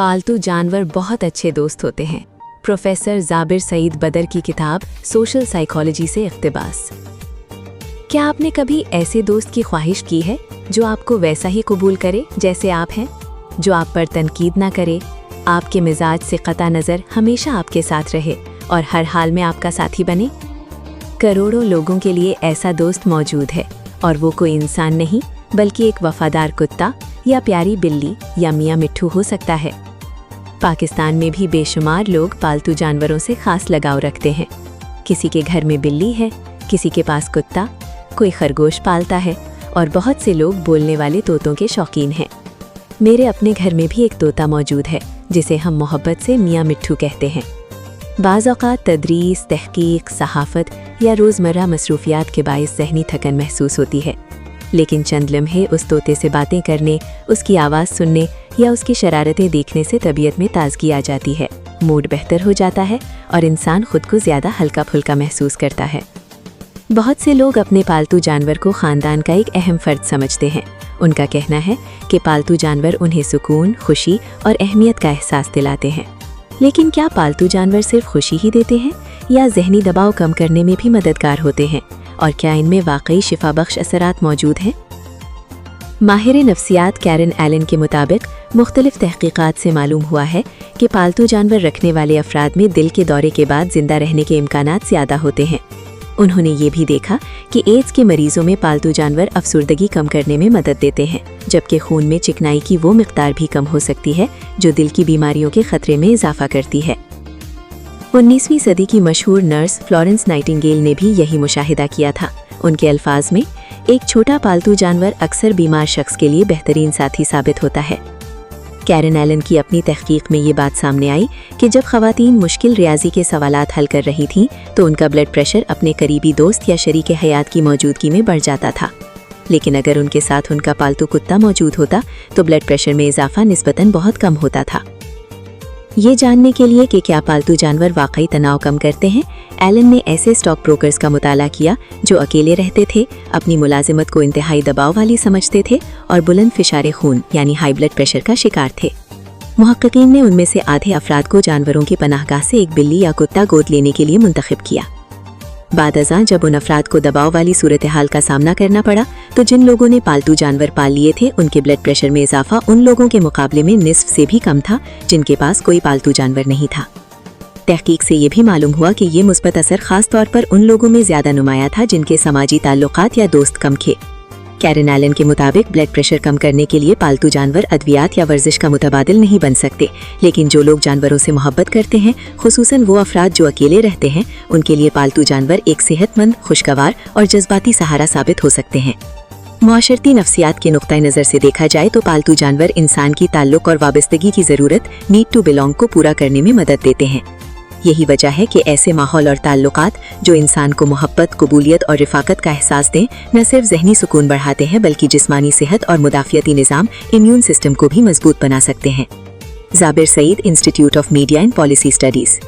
पालतू जानवर बहुत अच्छे दोस्त होते हैं। प्रोफेसर जाबिर सईद बदर की किताब सोशल साइकोलॉजी से इक़्तिबास। क्या आपने कभी ऐसे दोस्त की ख्वाहिश की है जो आपको वैसा ही कबूल करे जैसे आप हैं, जो आप पर तनकीद ना करे, आपके मिजाज से कता नज़र हमेशा आपके साथ रहे और हर हाल में आपका साथी बने? करोड़ों लोगों के लिए ऐसा दोस्त मौजूद है, और वो कोई इंसान नहीं बल्कि एक वफादार कुत्ता या प्यारी बिल्ली या मियाँ मिट्ठू हो सकता है। पाकिस्तान में भी बेशुमार लोग पालतू जानवरों से खास लगाव रखते हैं। किसी के घर में बिल्ली है, किसी के पास कुत्ता, कोई खरगोश पालता है और बहुत से लोग बोलने वाले तोतों के शौकीन हैं। मेरे अपने घर में भी एक तोता मौजूद है जिसे हम मोहब्बत से मियाँ मिट्ठू कहते हैं। बाज़ औक़ात तदरीस, तहक़ीक़, सहाफ़त या रोज़मर्रा मसरूफ़ियात के बाइस ज़हनी थकन महसूस होती है, लेकिन चंद लम्हे उस तोते से बातें करने, उसकी आवाज़ सुनने या उसकी शरारतें देखने से तबीयत में ताज़गी आ जाती है, मूड बेहतर हो जाता है और इंसान खुद को ज़्यादा हल्का फुल्का महसूस करता है। बहुत से लोग अपने पालतू जानवर को ख़ानदान का एक अहम फ़र्द समझते हैं। उनका कहना है कि पालतू जानवर उन्हें सुकून, खुशी और अहमियत का एहसास दिलाते हैं। लेकिन क्या पालतू जानवर सिर्फ खुशी ही देते हैं या ज़हनी दबाव कम करने में भी मददगार होते हैं, और क्या इनमें वाकई शिफा बख्श असरात मौजूद हैं? माहिर नफ्सियात कैरन एलन के मुताबिक मुख्तलिफ तहक़ीक़ात से मालूम हुआ है कि पालतू जानवर रखने वाले अफराद में दिल के दौरे के बाद ज़िंदा रहने के इम्कानात ज़्यादा होते हैं। उन्होंने ये भी देखा कि एड्स के मरीज़ों में पालतू जानवर अफसुर्दगी कम करने में मदद देते हैं, जबकि खून में चिकनाई की वो मिक़दार भी कम हो सकती है जो दिल की बीमारियों के ख़तरे में इजाफ़ा करती है। 19वीं सदी की मशहूर नर्स फ्लोरेंस नाइटिंगेल ने भी यही मुशाहिदा किया था। उनके अल्फाज में, एक छोटा पालतू जानवर अक्सर बीमार शख्स के लिए बेहतरीन साथी साबित होता है। कैरन एलन की अपनी तहक़ीक़ में ये बात सामने आई कि जब ख़वातीन मुश्किल रियाजी के सवालात हल कर रही थीं तो उनका ब्लड प्रेशर अपने करीबी दोस्त या शरीके हयात की मौजूदगी में बढ़ जाता था, लेकिन अगर उनके साथ उनका पालतू कुत्ता मौजूद होता तो ब्लड प्रेशर में इजाफा निस्बतन बहुत कम होता था। ये जानने के लिए कि क्या पालतू जानवर वाकई तनाव कम करते हैं, एलन ने ऐसे स्टॉक ब्रोकर्स का मुताला किया जो अकेले रहते थे, अपनी मुलाजिमत को इंतहाई दबाव वाली समझते थे और बुलंद फिशारे खून यानी हाई ब्लड प्रेशर का शिकार थे। मुहक्किकीन ने उनमें से आधे अफराद को जानवरों की पनाहगाह से एक बिल्ली या कुत्ता गोद लेने के लिए मुंतखब किया। बाद अज़ां जब उन अफराद को दबाव वाली सूरत हाल का सामना करना पड़ा तो जिन लोगों ने पालतू जानवर पाल लिए थे उनके ब्लड प्रेशर में इजाफा उन लोगों के मुकाबले में निस्फ से भी कम था जिनके पास कोई पालतू जानवर नहीं था। तहकीक से ये भी मालूम हुआ कि ये मुस्बत असर खास तौर पर उन लोगों में ज़्यादा नुमाया था जिनके समाजी ताल्लुकात या दोस्त कम थे। कैरन एलन के मुताबिक ब्लड प्रेशर कम करने के लिए पालतू जानवर अद्वियात या वर्जिश का मुतबादिल नहीं बन सकते, लेकिन जो लोग जानवरों से मोहब्बत करते हैं, खुसूसन वो अफराद जो अकेले रहते हैं, उनके लिए पालतू जानवर एक सेहतमंद, खुशगवार और जज्बाती सहारा साबित हो सकते हैं। मुआशरती नफ्सियात के नुक्ता नज़र से देखा जाए तो पालतू जानवर इंसान की ताल्लुक और वाबस्तगी की ज़रूरत नीड टू बिलोंग को पूरा करने में मदद देते हैं। यही वजह है कि ऐसे माहौल और ताल्लुकात जो इंसान को मोहब्बत, कबूलियत और रिफाकत का एहसास दें, न सिर्फ ज़हनी सुकून बढ़ाते हैं बल्कि जिस्मानी सेहत और मुदाफ़ियती निज़ाम, इम्यून सिस्टम को भी मजबूत बना सकते हैं। Jabir Saeed, institute of media and policy studies.